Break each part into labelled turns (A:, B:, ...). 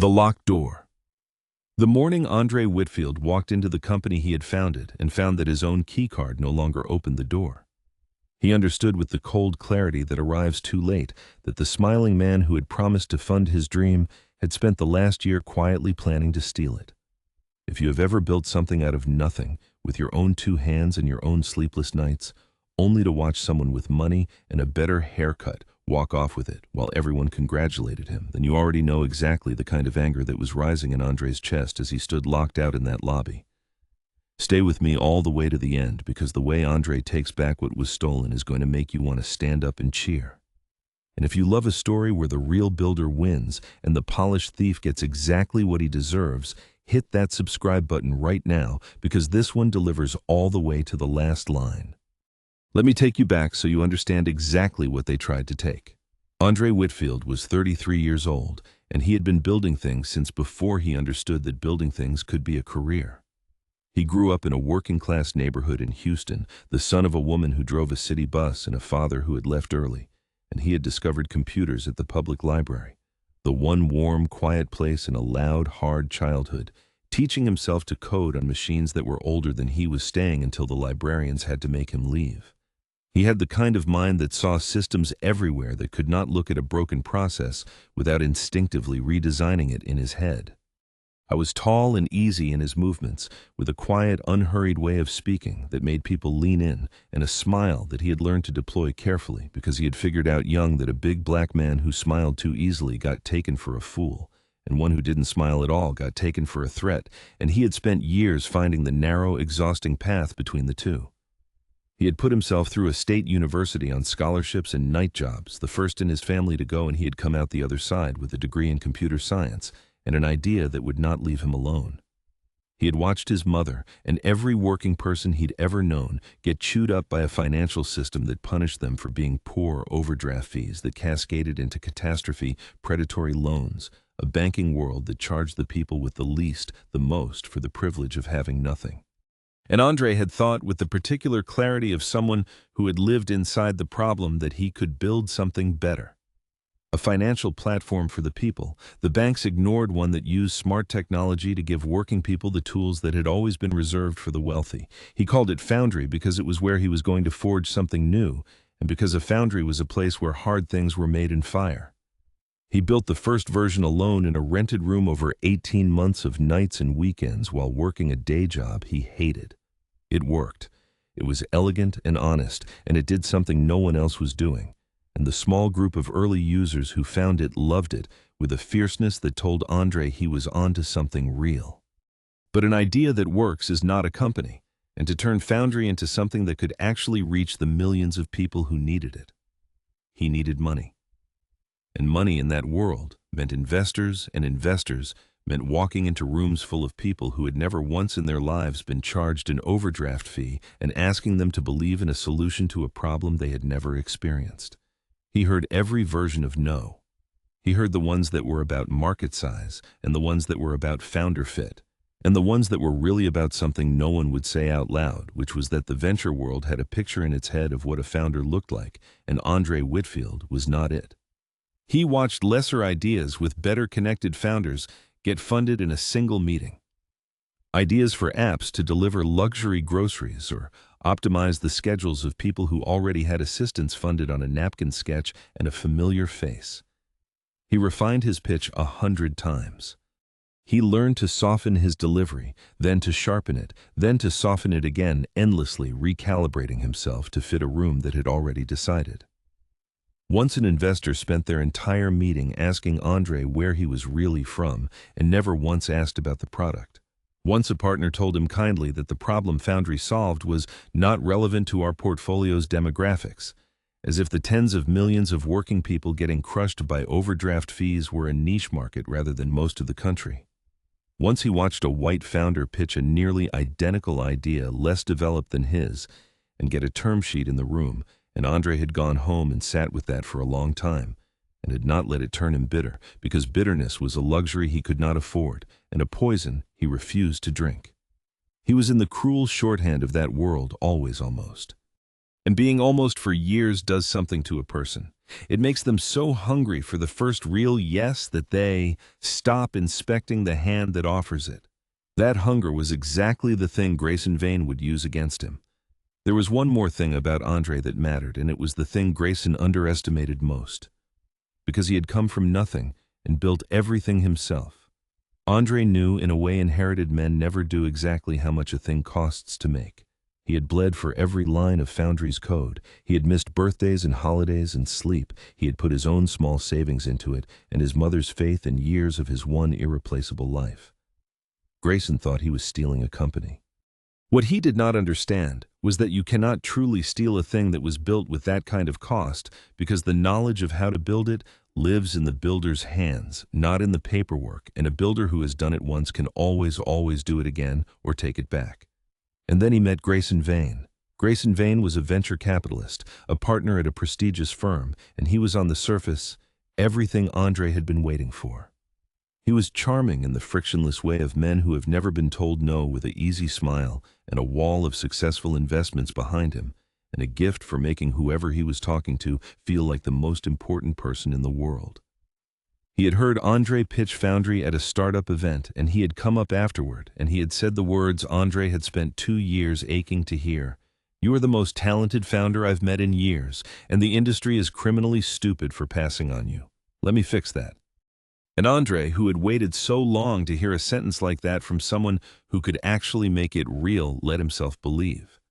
A: The locked door. The morning Andre Whitfield walked into the company he had founded and found that his own keycard no longer opened the door. He understood with the cold clarity that arrives too late that the smiling man who had promised to fund his dream had spent the last year quietly planning to steal it. If you have ever built something out of nothing, with your own two hands and your own sleepless nights, only to watch someone with money and a better haircut walk off with it while everyone congratulated him, then you already know exactly the kind of anger that was rising in Andre's chest as he stood locked out in that lobby. Stay with me all the way to the end, because the way Andre takes back what was stolen is going to make you want to stand up and cheer. And if you love a story where the real builder wins and the polished thief gets exactly what he deserves, hit that subscribe button right now, because this one delivers all the way to the last line. Let me take you back so you understand exactly what they tried to take. Andre Whitfield was 33 years old, and he had been building things since before he understood that building things could be a career. He grew up in a working-class neighborhood in Houston, the son of a woman who drove a city bus and a father who had left early, and he had discovered computers at the public library, the one warm, quiet place in a loud, hard childhood, teaching himself to code on machines that were older than he was, staying until the librarians had to make him leave. He had the kind of mind that saw systems everywhere that could not look at a broken process without instinctively redesigning it in his head. I was tall and easy in his movements, with a quiet, unhurried way of speaking that made people lean in, and a smile that he had learned to deploy carefully because he had figured out young that a big black man who smiled too easily got taken for a fool, and one who didn't smile at all got taken for a threat, and he had spent years finding the narrow, exhausting path between the two. He had put himself through a state university on scholarships and night jobs, the first in his family to go, and he had come out the other side with a degree in computer science and an idea that would not leave him alone. He had watched his mother and every working person he'd ever known get chewed up by a financial system that punished them for being poor, overdraft fees that cascaded into catastrophe, predatory loans, a banking world that charged the people with the least the most for the privilege of having nothing. And Andre had thought, with the particular clarity of someone who had lived inside the problem, that he could build something better. A financial platform for the people. The banks ignored one that used smart technology to give working people the tools that had always been reserved for the wealthy. He called it Foundry because it was where he was going to forge something new, and because a foundry was a place where hard things were made in fire. He built the first version alone in a rented room over 18 months of nights and weekends while working a day job he hated. It worked. It was elegant and honest, and it did something no one else was doing. And the small group of early users who found it loved it with a fierceness that told Andre he was onto something real. But an idea that works is not a company, and to turn Foundry into something that could actually reach the millions of people who needed it, he needed money. And money in that world meant investors, and investors meant walking into rooms full of people who had never once in their lives been charged an overdraft fee and asking them to believe in a solution to a problem they had never experienced. He heard every version of no. He heard the ones that were about market size, and the ones that were about founder fit, and the ones that were really about something no one would say out loud, which was that the venture world had a picture in its head of what a founder looked like, and Andre Whitfield was not it. He watched lesser ideas with better connected founders get funded in a single meeting. Ideas for apps to deliver luxury groceries or optimize the schedules of people who already had assistants funded on a napkin sketch and a familiar face. He refined his pitch 100 times. He learned to soften his delivery, then to sharpen it, then to soften it again, endlessly recalibrating himself to fit a room that had already decided. Once an investor spent their entire meeting asking Andre where he was really from and never once asked about the product. Once a partner told him kindly that the problem Foundry solved was not relevant to our portfolio's demographics, as if the tens of millions of working people getting crushed by overdraft fees were a niche market rather than most of the country. Once he watched a white founder pitch a nearly identical idea less developed than his and get a term sheet in the room, and Andre had gone home and sat with that for a long time, and had not let it turn him bitter, because bitterness was a luxury he could not afford, and a poison he refused to drink. He was in the cruel shorthand of that world, always almost. And being almost for years does something to a person. It makes them so hungry for the first real yes that they stop inspecting the hand that offers it. That hunger was exactly the thing Grayson Vane would use against him. There was one more thing about Andre that mattered, and it was the thing Grayson underestimated most. Because he had come from nothing and built everything himself. Andre knew, in a way inherited men never do, exactly how much a thing costs to make. He had bled for every line of Foundry's code. He had missed birthdays and holidays and sleep. He had put his own small savings into it, and his mother's faith and years of his one irreplaceable life. Grayson thought he was stealing a company. What he did not understand was that you cannot truly steal a thing that was built with that kind of cost, because the knowledge of how to build it lives in the builder's hands, not in the paperwork, and a builder who has done it once can always do it again or take it back. And then he met Grayson Vane. Grayson Vane was a venture capitalist, a partner at a prestigious firm, and he was on the surface everything Andre had been waiting for. He was charming in the frictionless way of men who have never been told no, with an easy smile and a wall of successful investments behind him, and a gift for making whoever he was talking to feel like the most important person in the world. He had heard Andre pitch Foundry at a startup event, and he had come up afterward, and he had said the words Andre had spent 2 years aching to hear. "You are the most talented founder I've met in years, and the industry is criminally stupid for passing on you. Let me fix that." And Andre, who had waited so long to hear a sentence like that from someone who could actually make it real, let himself believe.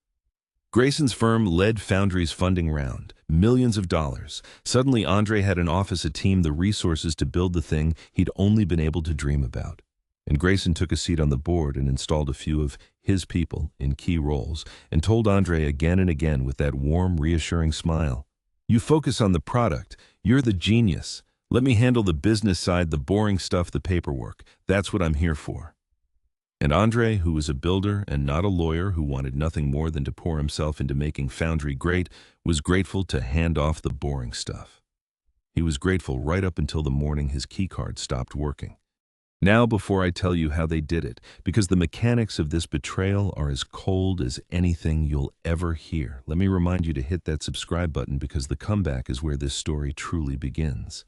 A: Grayson's firm led Foundry's funding round, millions of dollars. Suddenly, Andre had an office, a team, the resources to build the thing he'd only been able to dream about. And Grayson took a seat on the board and installed a few of his people in key roles, and told Andre again and again with that warm, reassuring smile, "You focus on the product. You're the genius. Let me handle the business side, the boring stuff, the paperwork. That's what I'm here for." And Andre, who was a builder and not a lawyer, who wanted nothing more than to pour himself into making Foundry great, was grateful to hand off the boring stuff. He was grateful right up until the morning his keycard stopped working. Now, before I tell you how they did it, because the mechanics of this betrayal are as cold as anything you'll ever hear, let me remind you to hit that subscribe button, because the comeback is where this story truly begins.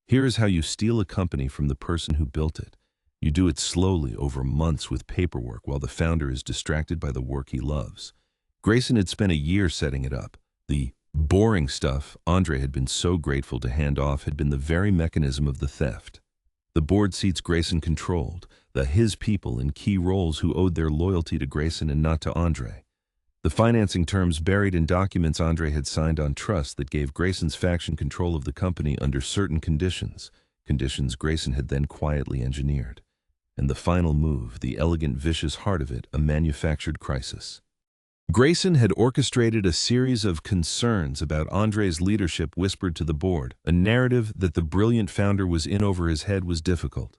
A: Here is how you steal a company from the person who built it. You do it slowly over months with paperwork while the founder is distracted by the work he loves. Grayson had spent a year setting it up. The boring stuff Andre had been so grateful to hand off had been the very mechanism of the theft. The board seats Grayson controlled, his people in key roles who owed their loyalty to Grayson and not to Andre. The financing terms buried in documents Andre had signed on trust that gave Grayson's faction control of the company under certain conditions Grayson had then quietly engineered. And the final move, the elegant, vicious heart of it, a manufactured crisis. Grayson had orchestrated a series of concerns about Andre's leadership whispered to the board. A narrative that the brilliant founder was in over his head was difficult.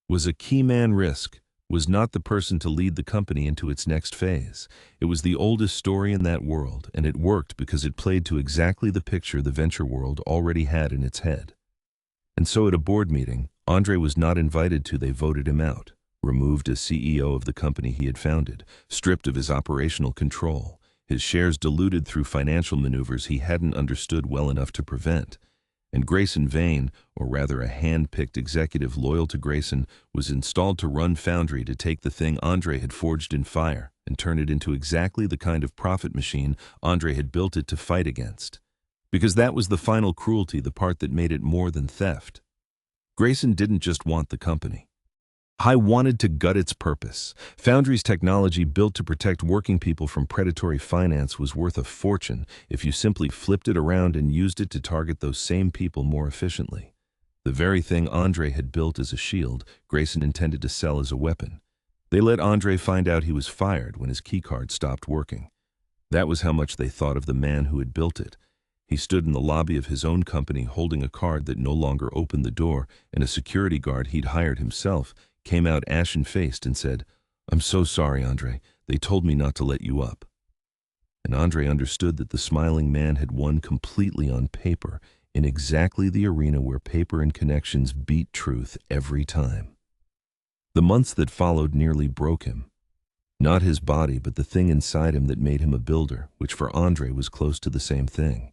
A: Was a key man risk, was not the person to lead the company into its next phase. It was the oldest story in that world, and it worked because it played to exactly the picture the venture world already had in its head. And so at a board meeting Andre was not invited to, they voted him out, removed as CEO of the company he had founded, stripped of his operational control, his shares diluted through financial maneuvers he hadn't understood well enough to prevent. And Grayson Vane, or rather a hand-picked executive loyal to Grayson, was installed to run Foundry, to take the thing Andre had forged in fire and turn it into exactly the kind of profit machine Andre had built it to fight against. Because that was the final cruelty, the part that made it more than theft. Grayson didn't just want the company. I wanted to gut its purpose. Foundry's technology, built to protect working people from predatory finance, was worth a fortune if you simply flipped it around and used it to target those same people more efficiently. The very thing Andre had built as a shield, Grayson intended to sell as a weapon. They let Andre find out he was fired when his keycard stopped working. That was how much they thought of the man who had built it. He stood in the lobby of his own company holding a card that no longer opened the door, and a security guard he'd hired himself came out ashen-faced and said, "I'm so sorry, Andre. They told me not to let you up." And Andre understood that the smiling man had won completely on paper, in exactly the arena where paper and connections beat truth every time. The months that followed nearly broke him. Not his body, but the thing inside him that made him a builder, which for Andre was close to the same thing.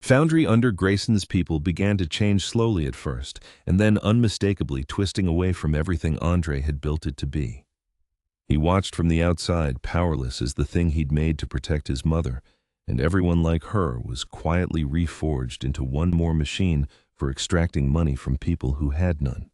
A: Foundry under Grayson's people began to change slowly at first, and then unmistakably twisting away from everything Andre had built it to be. He watched from the outside, powerless as the thing he'd made to protect his mother, and everyone like her was quietly reforged into one more machine for extracting money from people who had none.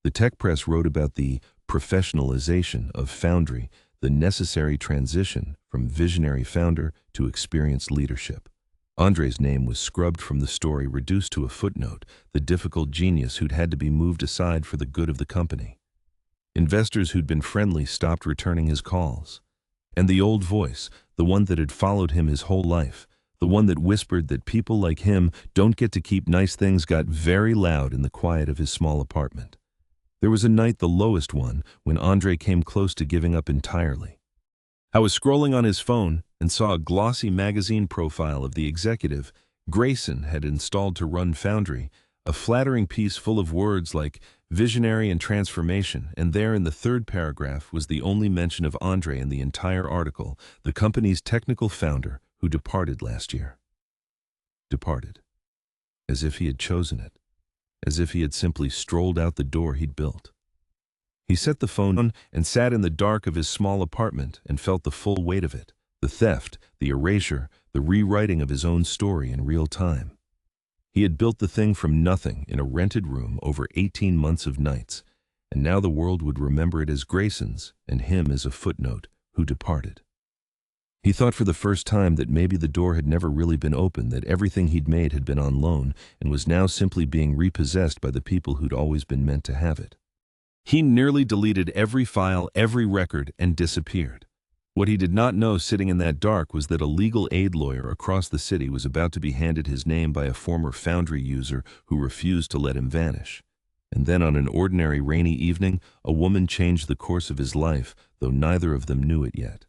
A: The tech press wrote about the professionalization of Foundry, the necessary transition from visionary founder to experienced leadership. Andre's name was scrubbed from the story, reduced to a footnote, the difficult genius who'd had to be moved aside for the good of the company. Investors who'd been friendly stopped returning his calls. And the old voice, the one that had followed him his whole life, the one that whispered that people like him don't get to keep nice things, got very loud in the quiet of his small apartment. There was a night, the lowest one, when Andre came close to giving up entirely. I was scrolling on his phone and saw a glossy magazine profile of the executive Grayson had installed to run Foundry, a flattering piece full of words like visionary and transformation, and there in the third paragraph was the only mention of Andre in the entire article, the company's technical founder who departed last year. Departed. As if he had chosen it. As if he had simply strolled out the door he'd built. He set the phone on and sat in the dark of his small apartment and felt the full weight of it, the theft, the erasure, the rewriting of his own story in real time. He had built the thing from nothing in a rented room over 18 months of nights, and now the world would remember it as Grayson's and him as a footnote who departed. He thought for the first time that maybe the door had never really been opened, that everything he'd made had been on loan and was now simply being repossessed by the people who'd always been meant to have it. He nearly deleted every file, every record, and disappeared. What he did not know sitting in that dark was that a legal aid lawyer across the city was about to be handed his name by a former Foundry user who refused to let him vanish. And then on an ordinary rainy evening, a woman changed the course of his life, though neither of them knew it yet.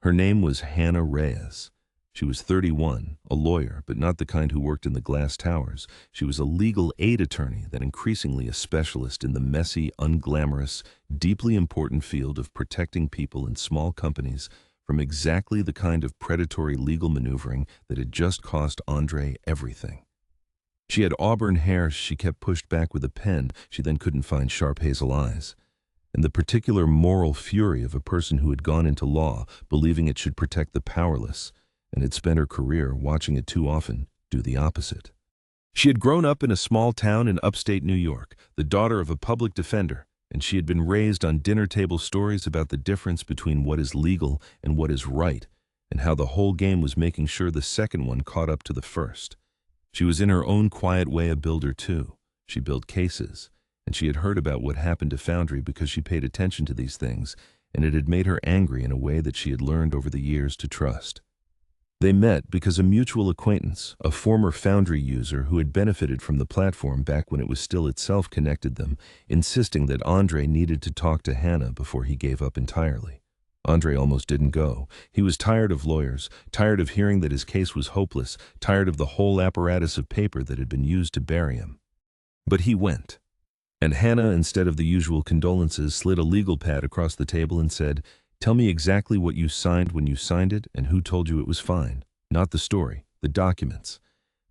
A: Her name was Hannah Reyes. She was 31, a lawyer, but not the kind who worked in the glass towers. She was a legal aid attorney, that increasingly a specialist in the messy, unglamorous, deeply important field of protecting people in small companies from exactly the kind of predatory legal maneuvering that had just cost Andre everything. She had auburn hair she kept pushed back with a pen she then couldn't find, sharp hazel eyes, and the particular moral fury of a person who had gone into law believing it should protect the powerless, and had spent her career watching it too often do the opposite. She had grown up in a small town in upstate New York, the daughter of a public defender, and she had been raised on dinner table stories about the difference between what is legal and what is right, and how the whole game was making sure the second one caught up to the first. She was in her own quiet way a builder too. She built cases, and she had heard about what happened to Foundry because she paid attention to these things, and it had made her angry in a way that she had learned over the years to trust. They met because a mutual acquaintance, a former Foundry user who had benefited from the platform back when it was still itself, connected them, insisting that Andre needed to talk to Hannah before he gave up entirely. Andre almost didn't go. He was tired of lawyers, tired of hearing that his case was hopeless, tired of the whole apparatus of paper that had been used to bury him. But he went. And Hannah, instead of the usual condolences, slid a legal pad across the table and said, "Tell me exactly what you signed when you signed it and who told you it was fine. Not the story, the documents.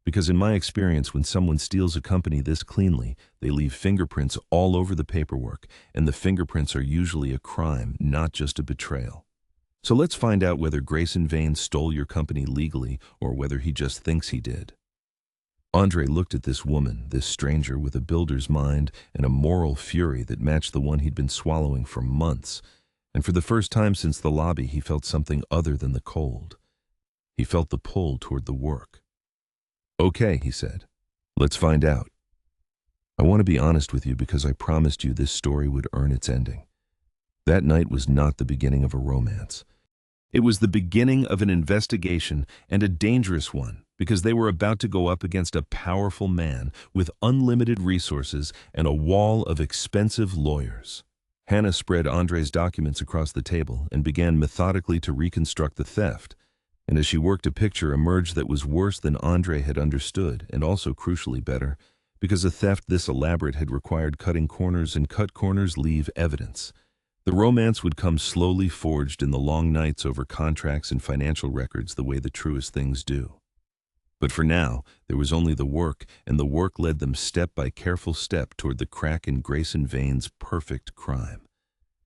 A: Because in my experience, when someone steals a company this cleanly, they leave fingerprints all over the paperwork, and the fingerprints are usually a crime, not just a betrayal. So let's find out whether Grayson Vane stole your company legally or whether he just thinks he did." Andre looked at this woman, this stranger with a builder's mind and a moral fury that matched the one he'd been swallowing for months. And for the first time since the lobby, he felt something other than the cold. He felt the pull toward the work. "Okay," he said. "Let's find out. I want to be honest with you because I promised you this story would earn its ending. That night was not the beginning of a romance. It was the beginning of an investigation, and a dangerous one, because they were about to go up against a powerful man with unlimited resources and a wall of expensive lawyers." Hannah spread Andre's documents across the table and began methodically to reconstruct the theft, and as she worked, a picture emerged that was worse than Andre had understood, and also crucially better, because a theft this elaborate had required cutting corners, and cut corners leave evidence. The romance would come slowly, forged in the long nights over contracts and financial records, the way the truest things do. But for now, there was only the work, and the work led them step by careful step toward the crack in Grayson Vane's perfect crime.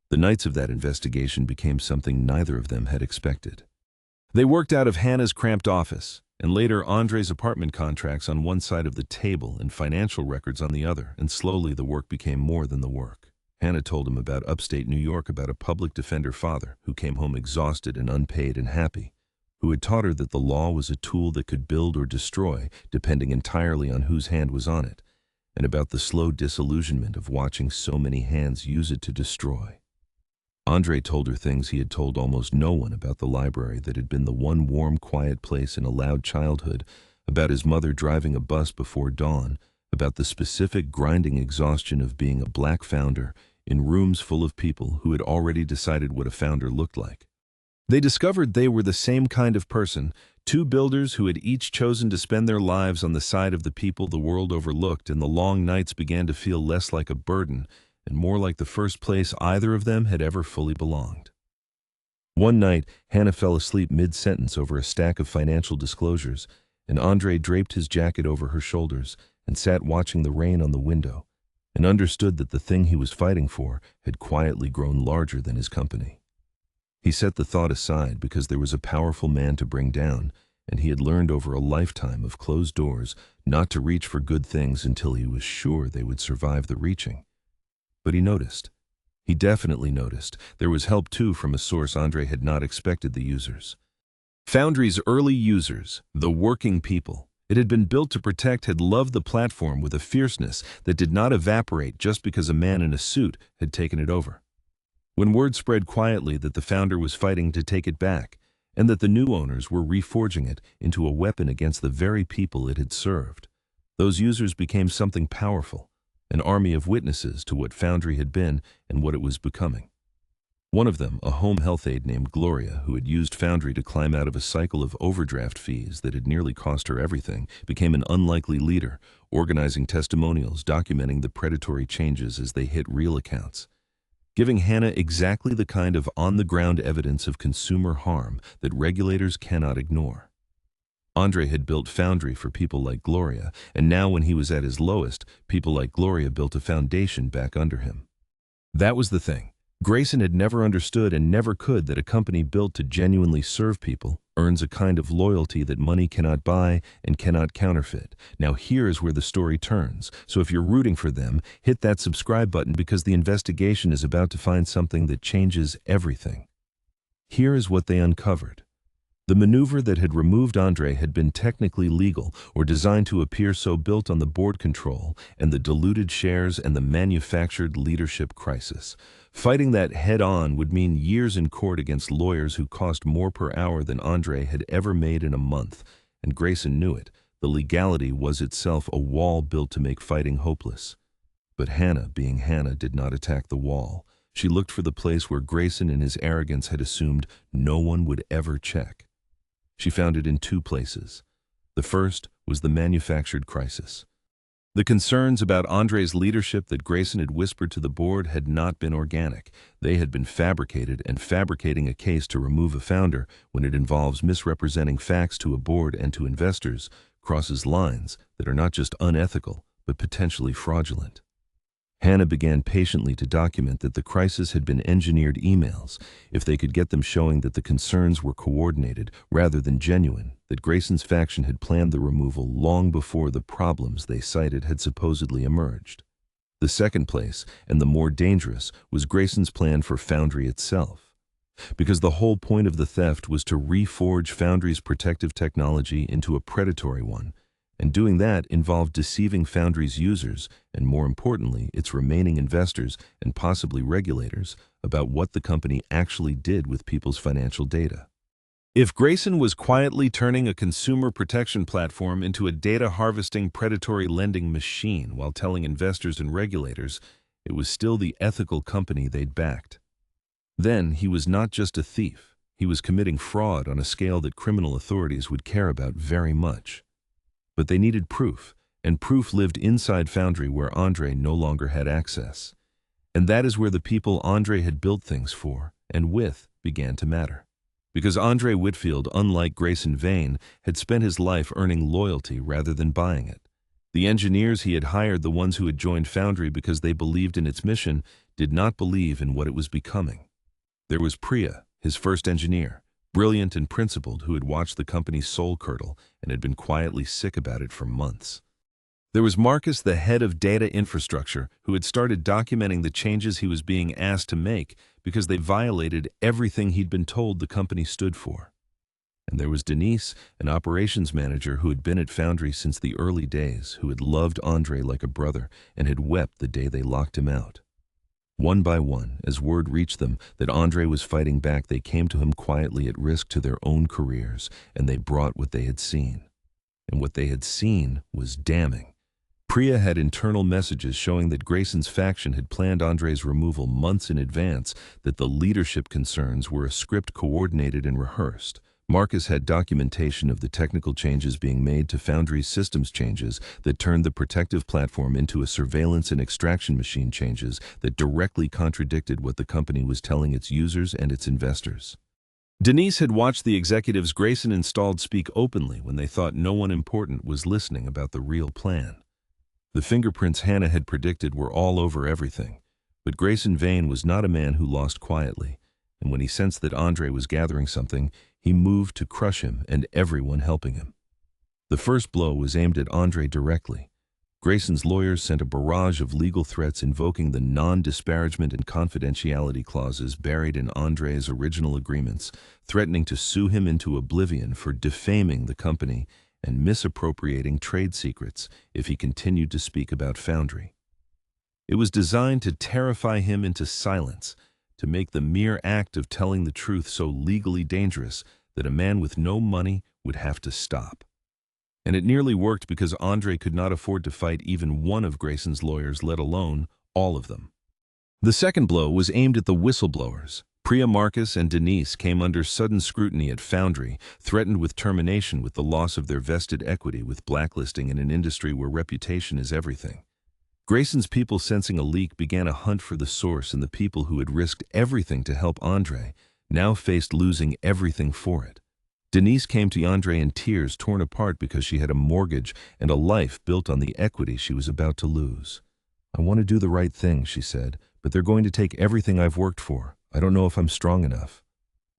A: The nights of that investigation became something neither of them had expected. They worked out of Hannah's cramped office, and later Andre's apartment contracts on one side of the table and financial records on the other, and slowly the work became more than the work. Hannah told him about upstate New York, about a public defender father who came home exhausted and unpaid and happy, who had taught her that the law was a tool that could build or destroy, depending entirely on whose hand was on it, and about the slow disillusionment of watching so many hands use it to destroy. Andre told her things he had told almost no one about the library that had been the one warm, quiet place in a loud childhood, about his mother driving a bus before dawn, about the specific grinding exhaustion of being a black founder in rooms full of people who had already decided what a founder looked like. They discovered they were the same kind of person, two builders who had each chosen to spend their lives on the side of the people the world overlooked, and the long nights began to feel less like a burden and more like the first place either of them had ever fully belonged. One night, Hannah fell asleep mid-sentence over a stack of financial disclosures, and Andre draped his jacket over her shoulders and sat watching the rain on the window, and understood that the thing he was fighting for had quietly grown larger than his company. He set the thought aside because there was a powerful man to bring down, and he had learned over a lifetime of closed doors not to reach for good things until he was sure they would survive the reaching. But he noticed. He definitely noticed. There was help too from a source Andre had not expected: the users. Foundry's early users, the working people it had been built to protect, had loved the platform with a fierceness that did not evaporate just because a man in a suit had taken it over. When word spread quietly that the founder was fighting to take it back, and that the new owners were reforging it into a weapon against the very people it had served, those users became something powerful, an army of witnesses to what Foundry had been and what it was becoming. One of them, a home health aide named Gloria, who had used Foundry to climb out of a cycle of overdraft fees that had nearly cost her everything, became an unlikely leader, organizing testimonials, documenting the predatory changes as they hit real accounts, giving Hannah exactly the kind of on-the-ground evidence of consumer harm that regulators cannot ignore. Andre had built Foundry for people like Gloria, and now when he was at his lowest, people like Gloria built a foundation back under him. That was the thing. Grayson had never understood and never could that a company built to genuinely serve people earns a kind of loyalty that money cannot buy and cannot counterfeit. Now here is where the story turns, so if you're rooting for them, hit that subscribe button because the investigation is about to find something that changes everything. Here is what they uncovered. The maneuver that had removed Andre had been technically legal or designed to appear so, built on the board control and the diluted shares and the manufactured leadership crisis. Fighting that head-on would mean years in court against lawyers who cost more per hour than Andre had ever made in a month, and Grayson knew it. The legality was itself a wall built to make fighting hopeless. But Hannah, being Hannah, did not attack the wall. She looked for the place where Grayson in his arrogance had assumed no one would ever check. She found it in two places. The first was the manufactured crisis. The concerns about Andre's leadership that Grayson had whispered to the board had not been organic. They had been fabricated, and fabricating a case to remove a founder when it involves misrepresenting facts to a board and to investors crosses lines that are not just unethical, but potentially fraudulent. Hannah began patiently to document that the crisis had been engineered emails, if they could get them, showing that the concerns were coordinated rather than genuine, that Grayson's faction had planned the removal long before the problems they cited had supposedly emerged. The second place, and the more dangerous, was Grayson's plan for Foundry itself. Because the whole point of the theft was to reforge Foundry's protective technology into a predatory one, and doing that involved deceiving Foundry's users, and more importantly, its remaining investors and possibly regulators, about what the company actually did with people's financial data. If Grayson was quietly turning a consumer protection platform into a data-harvesting predatory lending machine while telling investors and regulators it was still the ethical company they'd backed, then he was not just a thief, he was committing fraud on a scale that criminal authorities would care about very much. But they needed proof, and proof lived inside Foundry where Andre no longer had access. And that is where the people Andre had built things for and with began to matter. Because Andre Whitfield, unlike Grayson Vane, had spent his life earning loyalty rather than buying it. The engineers he had hired, the ones who had joined Foundry because they believed in its mission, did not believe in what it was becoming. There was Priya, his first engineer, brilliant and principled, who had watched the company's soul curdle and had been quietly sick about it for months. There was Marcus, the head of data infrastructure, who had started documenting the changes he was being asked to make because they violated everything he'd been told the company stood for. And there was Denise, an operations manager who had been at Foundry since the early days, who had loved Andre like a brother and had wept the day they locked him out. One by one, as word reached them that Andre was fighting back, they came to him quietly at risk to their own careers, and they brought what they had seen. And what they had seen was damning. Priya had internal messages showing that Grayson's faction had planned Andre's removal months in advance, that the leadership concerns were a script coordinated and rehearsed. Marcus had documentation of the technical changes being made to Foundry's systems, changes that turned the protective platform into a surveillance and extraction machine, changes that directly contradicted what the company was telling its users and its investors. Denise had watched the executives Grayson installed speak openly when they thought no one important was listening about the real plan. The fingerprints Hannah had predicted were all over everything, but Grayson Vane was not a man who lost quietly, and when he sensed that Andre was gathering something, he moved to crush him and everyone helping him. The first blow was aimed at Andre directly. Grayson's lawyers sent a barrage of legal threats invoking the non-disparagement and confidentiality clauses buried in Andre's original agreements, threatening to sue him into oblivion for defaming the company and misappropriating trade secrets if he continued to speak about Foundry. It was designed to terrify him into silence, to make the mere act of telling the truth so legally dangerous that a man with no money would have to stop. And it nearly worked, because Andre could not afford to fight even one of Grayson's lawyers, let alone all of them. The second blow was aimed at the whistleblowers. Priya, Marcus, and Denise came under sudden scrutiny at Foundry, threatened with termination, with the loss of their vested equity, with blacklisting in an industry where reputation is everything. Grayson's people, sensing a leak, began a hunt for the source, and the people who had risked everything to help Andre now faced losing everything for it. Denise came to Andre in tears, torn apart because she had a mortgage and a life built on the equity she was about to lose. "I want to do the right thing," she said, "but they're going to take everything I've worked for. I don't know if I'm strong enough."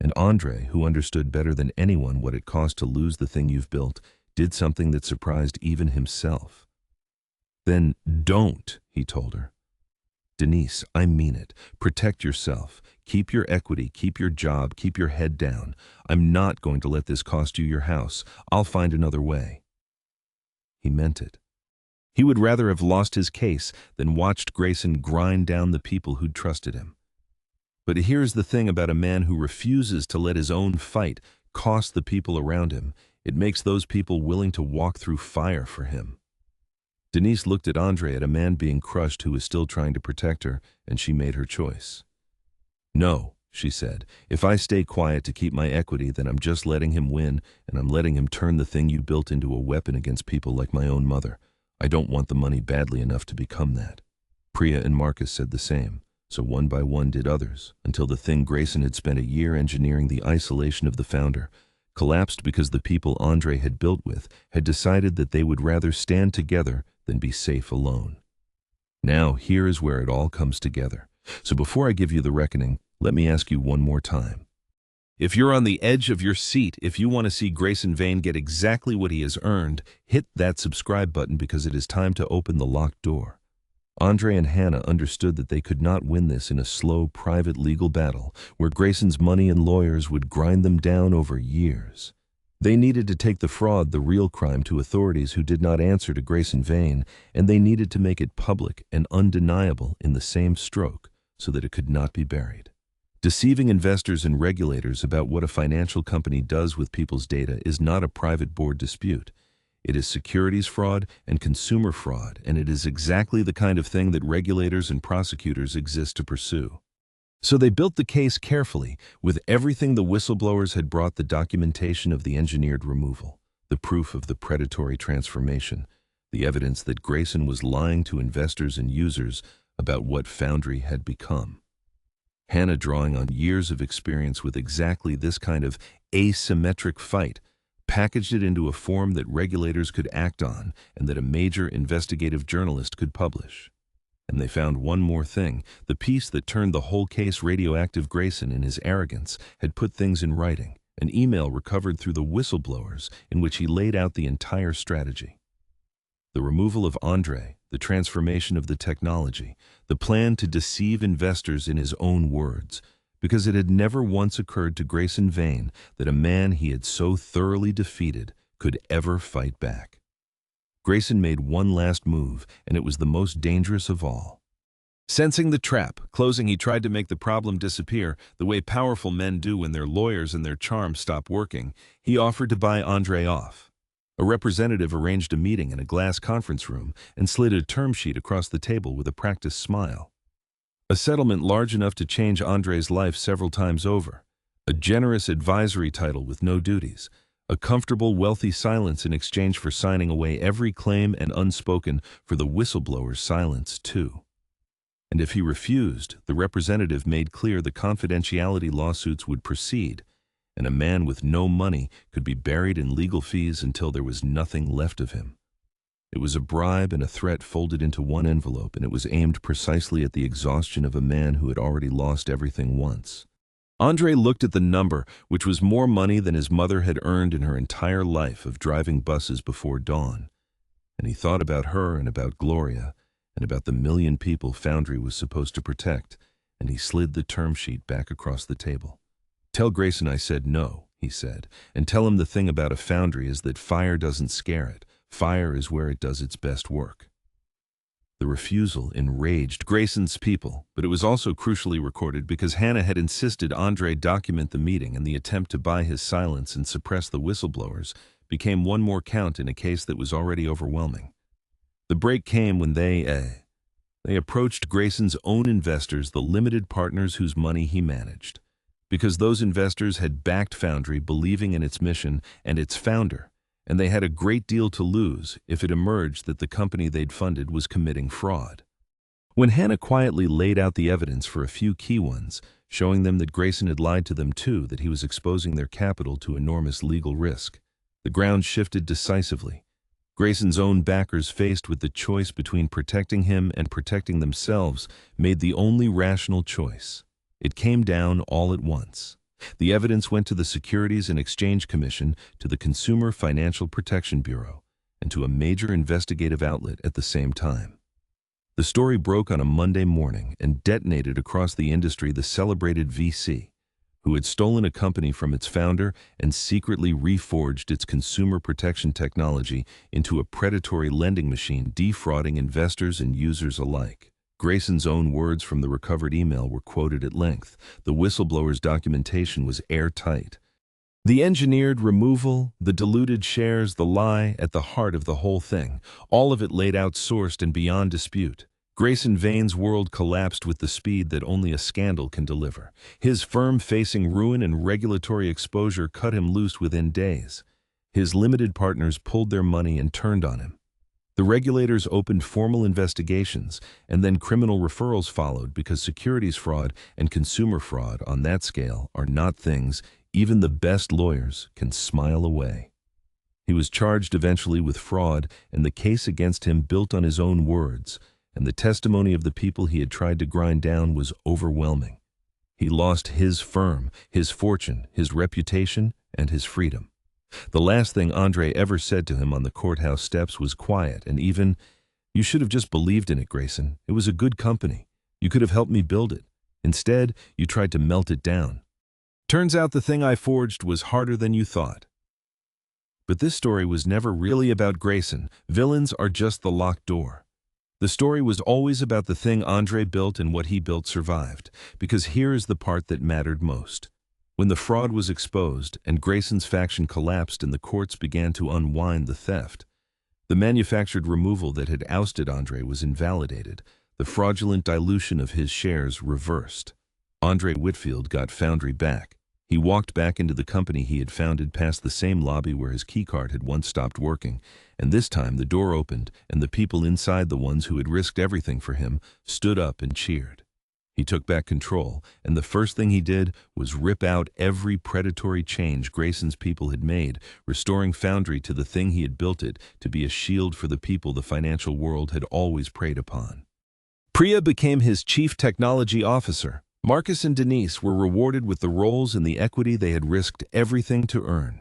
A: And Andre, who understood better than anyone what it cost to lose the thing you've built, did something that surprised even himself. "Then don't," he told her. "Denise, I mean it. Protect yourself. Keep your equity, keep your job, keep your head down. I'm not going to let this cost you your house. I'll find another way." He meant it. He would rather have lost his case than watched Grayson grind down the people who'd trusted him. But here's the thing about a man who refuses to let his own fight cost the people around him: it makes those people willing to walk through fire for him. Denise looked at Andre, at a man being crushed who was still trying to protect her, and she made her choice. "No," she said, "if I stay quiet to keep my equity, then I'm just letting him win, and I'm letting him turn the thing you built into a weapon against people like my own mother. I don't want the money badly enough to become that." Priya and Marcus said the same, so one by one did others, until the thing Grayson had spent a year engineering, the isolation of the founder, collapsed because the people Andre had built with had decided that they would rather stand together than be safe alone. Now here is where it all comes together. So before I give you the reckoning, let me ask you one more time. If you're on the edge of your seat, if you want to see Grayson Vane get exactly what he has earned, hit that subscribe button, because it is time to open the locked door. Andre and Hannah understood that they could not win this in a slow, private legal battle where Grayson's money and lawyers would grind them down over years. They needed to take the fraud, the real crime, to authorities who did not answer to Grayson Vane, and they needed to make it public and undeniable in the same stroke so that it could not be buried. Deceiving investors and regulators about what a financial company does with people's data is not a private board dispute. It is securities fraud and consumer fraud, and it is exactly the kind of thing that regulators and prosecutors exist to pursue. So they built the case carefully, with everything the whistleblowers had brought: the documentation of the engineered removal, the proof of the predatory transformation, the evidence that Grayson was lying to investors and users about what Foundry had become. Hannah, drawing on years of experience with exactly this kind of asymmetric fight, packaged it into a form that regulators could act on and that a major investigative journalist could publish. And they found one more thing. The piece that turned the whole case radioactive. Grayson, in his arrogance, had put things in writing, an email recovered through the whistleblowers in which he laid out the entire strategy. The removal of Andre, the transformation of the technology, the plan to deceive investors in his own words, because it had never once occurred to Grayson Vane that a man he had so thoroughly defeated could ever fight back. Grayson made one last move, and it was the most dangerous of all. Sensing the trap closing, he tried to make the problem disappear the way powerful men do when their lawyers and their charm stop working. He offered to buy Andre off. A representative arranged a meeting in a glass conference room and slid a term sheet across the table with a practiced smile. A settlement large enough to change Andre's life several times over. A generous advisory title with no duties. A comfortable, wealthy silence in exchange for signing away every claim, and unspoken for the whistleblower's silence, too. And if he refused, the representative made clear the confidentiality lawsuits would proceed, and a man with no money could be buried in legal fees until there was nothing left of him. It was a bribe and a threat folded into one envelope, and it was aimed precisely at the exhaustion of a man who had already lost everything once. Andre looked at the number, which was more money than his mother had earned in her entire life of driving buses before dawn. And he thought about her and about Gloria and about the million people Foundry was supposed to protect, and he slid the term sheet back across the table. "Tell Grayson I said no," he said, "and tell him the thing about a foundry is that fire doesn't scare it. Fire is where it does its best work." The refusal enraged Grayson's people, but it was also crucially recorded because Hannah had insisted Andre document the meeting, and the attempt to buy his silence and suppress the whistleblowers became one more count in a case that was already overwhelming. The break came when they approached Grayson's own investors, the limited partners whose money he managed, because those investors had backed Foundry, believing in its mission and its founder, and they had a great deal to lose if it emerged that the company they'd funded was committing fraud. When Hannah quietly laid out the evidence for a few key ones, showing them that Grayson had lied to them too, that he was exposing their capital to enormous legal risk, the ground shifted decisively. Grayson's own backers, faced with the choice between protecting him and protecting themselves, made the only rational choice. It came down all at once. The evidence went to the Securities and Exchange Commission, to the Consumer Financial Protection Bureau, and to a major investigative outlet at the same time. The story broke on a Monday morning and detonated across the industry. The celebrated VC, who had stolen a company from its founder and secretly reforged its consumer protection technology into a predatory lending machine, defrauding investors and users alike. Grayson's own words from the recovered email were quoted at length. The whistleblower's documentation was airtight. The engineered removal, the diluted shares, the lie at the heart of the whole thing, all of it laid out, sourced, and beyond dispute. Grayson Vane's world collapsed with the speed that only a scandal can deliver. His firm, facing ruin and regulatory exposure, cut him loose within days. His limited partners pulled their money and turned on him. The regulators opened formal investigations, and then criminal referrals followed, because securities fraud and consumer fraud on that scale are not things even the best lawyers can smile away. He was charged eventually with fraud, and the case against him, built on his own words and the testimony of the people he had tried to grind down, was overwhelming. He lost his firm, his fortune, his reputation, and his freedom. The last thing Andre ever said to him on the courthouse steps was quiet and even, "You should have just believed in it, Grayson. It was a good company. You could have helped me build it. Instead, you tried to melt it down. Turns out the thing I forged was harder than you thought." But this story was never really about Grayson. Villains are just the locked door. The story was always about the thing Andre built, and what he built survived, because here is the part that mattered most. When the fraud was exposed and Grayson's faction collapsed and the courts began to unwind the theft, the manufactured removal that had ousted Andre was invalidated, the fraudulent dilution of his shares reversed. Andre Whitfield got Foundry back. He walked back into the company he had founded, past the same lobby where his keycard had once stopped working, and this time the door opened and the people inside, the ones who had risked everything for him, stood up and cheered. He took back control, and the first thing he did was rip out every predatory change Grayson's people had made, restoring Foundry to the thing he had built it to be, a shield for the people the financial world had always preyed upon. Priya became his chief technology officer. Marcus and Denise were rewarded with the roles and the equity they had risked everything to earn.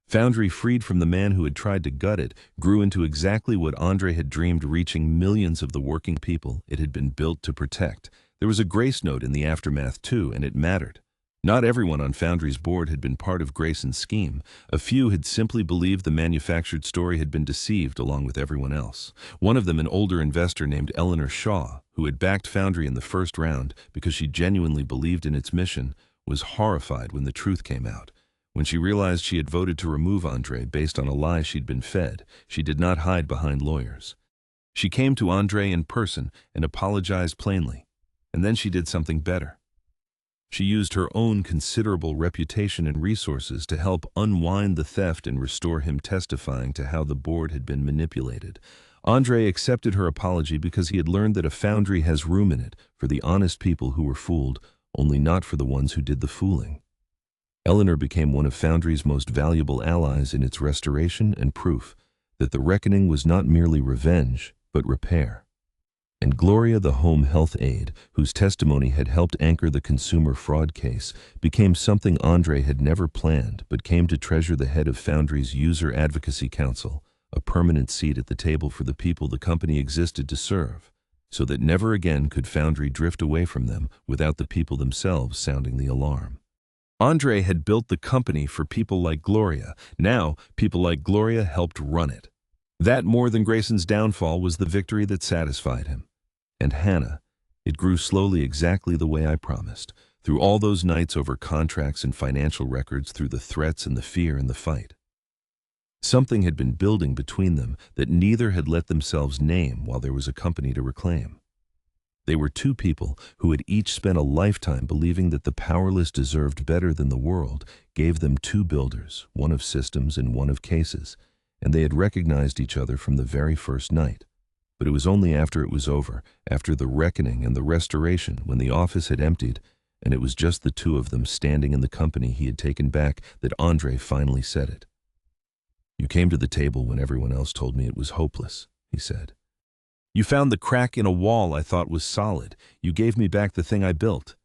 A: Foundry, freed from the man who had tried to gut it, grew into exactly what Andre had dreamed, reaching millions of the working people it had been built to protect. There was a grace note in the aftermath too, and it mattered. Not everyone on Foundry's board had been part of Grayson's scheme. A few had simply believed the manufactured story had been deceived along with everyone else. One of them, an older investor named Eleanor Shaw, who had backed Foundry in the first round because she genuinely believed in its mission, was horrified when the truth came out. When she realized she had voted to remove Andre based on a lie she'd been fed, she did not hide behind lawyers. She came to Andre in person and apologized plainly. And then she did something better. She used her own considerable reputation and resources to help unwind the theft and restore him, testifying to how the board had been manipulated. Andre accepted her apology because he had learned that a Foundry has room in it for the honest people who were fooled, only not for the ones who did the fooling. Eleanor became one of Foundry's most valuable allies in its restoration and proof that the reckoning was not merely revenge, but repair. And Gloria, the home health aide, whose testimony had helped anchor the consumer fraud case, became something Andre had never planned but came to treasure: the head of Foundry's User Advocacy Council, a permanent seat at the table for the people the company existed to serve, so that never again could Foundry drift away from them without the people themselves sounding the alarm. Andre had built the company for people like Gloria. Now, people like Gloria helped run it. That, more than Grayson's downfall, was the victory that satisfied him. And Hannah, it grew slowly, exactly the way I promised, through all those nights over contracts and financial records, through the threats and the fear and the fight. Something had been building between them that neither had let themselves name while there was a company to reclaim. They were two people who had each spent a lifetime believing that the powerless deserved better than the world gave them two builders, one of systems and one of cases, and they had recognized each other from the very first night. But it was only after it was over, after the reckoning and the restoration, when the office had emptied, and it was just the two of them standing in the company he had taken back, that Andre finally said it. "You came to the table when everyone else told me it was hopeless," he said. "You found the crack in a wall I thought was solid. You gave me back the thing I built."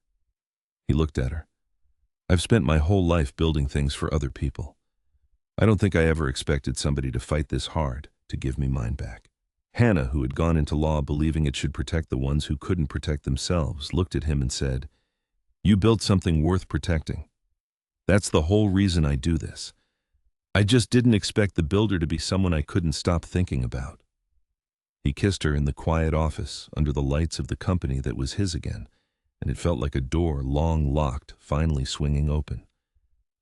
A: He looked at her. "I've spent my whole life building things for other people. I don't think I ever expected somebody to fight this hard to give me mine back." Hannah, who had gone into law believing it should protect the ones who couldn't protect themselves, looked at him and said, "You built something worth protecting. That's the whole reason I do this. I just didn't expect the builder to be someone I couldn't stop thinking about." He kissed her in the quiet office under the lights of the company that was his again, and it felt like a door long locked finally swinging open.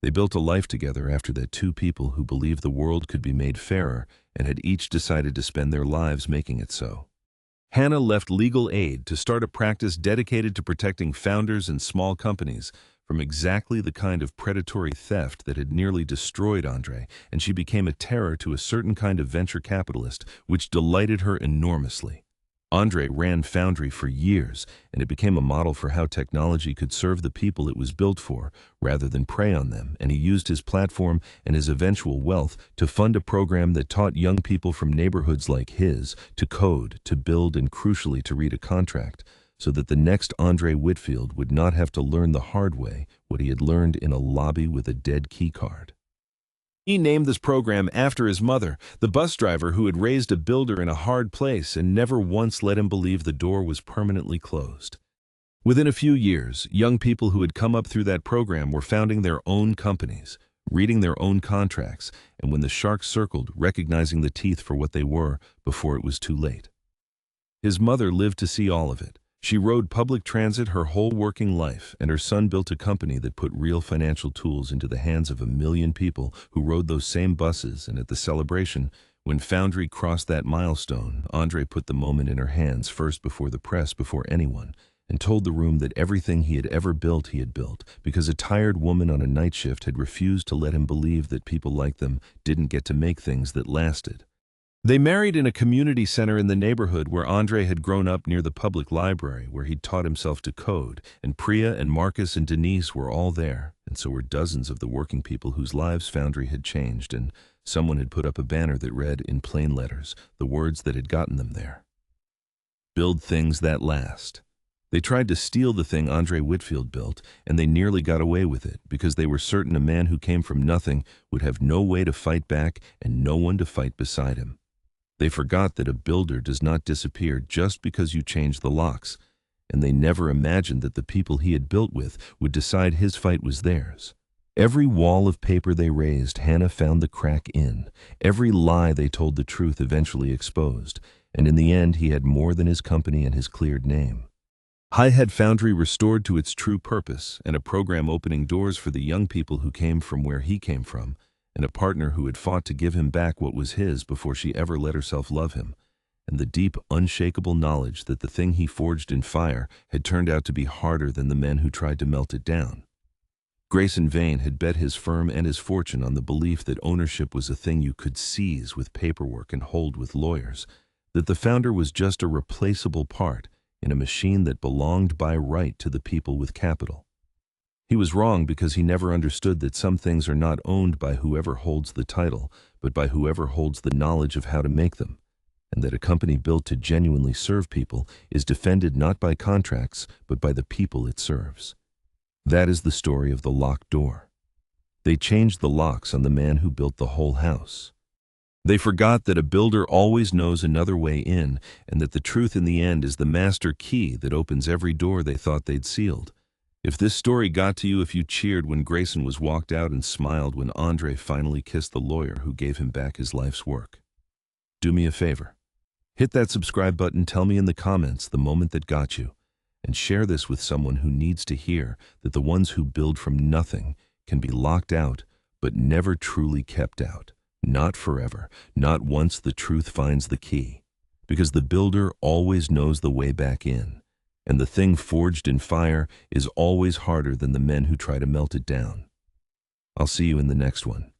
A: They built a life together after that, two people who believed the world could be made fairer and had each decided to spend their lives making it so. Hannah left legal aid to start a practice dedicated to protecting founders and small companies from exactly the kind of predatory theft that had nearly destroyed Andre, and she became a terror to a certain kind of venture capitalist, which delighted her enormously. Andre ran Foundry for years, and it became a model for how technology could serve the people it was built for, rather than prey on them, and he used his platform and his eventual wealth to fund a program that taught young people from neighborhoods like his to code, to build, and crucially to read a contract, so that the next Andre Whitfield would not have to learn the hard way what he had learned in a lobby with a dead keycard. He named this program after his mother, the bus driver who had raised a builder in a hard place and never once let him believe the door was permanently closed. Within a few years, young people who had come up through that program were founding their own companies, reading their own contracts, and when the sharks circled, recognizing the teeth for what they were before it was too late. His mother lived to see all of it. She rode public transit her whole working life, and her son built a company that put real financial tools into the hands of 1 million people who rode those same buses. And at the celebration, when Foundry crossed that milestone, Andre put the moment in her hands first, before the press, before anyone, and told the room that everything he had ever built he had built because a tired woman on a night shift had refused to let him believe that people like them didn't get to make things that lasted. They married in a community center in the neighborhood where Andre had grown up near the public library where he'd taught himself to code, and Priya and Marcus and Denise were all there, and so were dozens of the working people whose lives Foundry had changed, and someone had put up a banner that read in plain letters the words that had gotten them there. Build things that last. They tried to steal the thing Andre Whitfield built, and they nearly got away with it because they were certain a man who came from nothing would have no way to fight back and no one to fight beside him. They forgot that a builder does not disappear just because you change the locks, and they never imagined that the people he had built with would decide his fight was theirs. Every wall of paper they raised, Hannah found the crack in. Every lie they told, the truth eventually exposed, and in the end he had more than his company and his cleared name. Hi-Had Foundry restored to its true purpose, and a program opening doors for the young people who came from where he came from, and a partner who had fought to give him back what was his before she ever let herself love him, and the deep, unshakable knowledge that the thing he forged in fire had turned out to be harder than the men who tried to melt it down. Grayson Vane had bet his firm and his fortune on the belief that ownership was a thing you could seize with paperwork and hold with lawyers, that the founder was just a replaceable part in a machine that belonged by right to the people with capital. He was wrong because he never understood that some things are not owned by whoever holds the title, but by whoever holds the knowledge of how to make them, and that a company built to genuinely serve people is defended not by contracts, but by the people it serves. That is the story of the locked door. They changed the locks on the man who built the whole house. They forgot that a builder always knows another way in, and that the truth in the end is the master key that opens every door they thought they'd sealed. If this story got to you, if you cheered when Grayson was walked out and smiled when Andre finally kissed the lawyer who gave him back his life's work, do me a favor. Hit that subscribe button, tell me in the comments the moment that got you, and share this with someone who needs to hear that the ones who build from nothing can be locked out but never truly kept out. Not forever, not once the truth finds the key, because the builder always knows the way back in. And the thing forged in fire is always harder than the men who try to melt it down. I'll see you in the next one.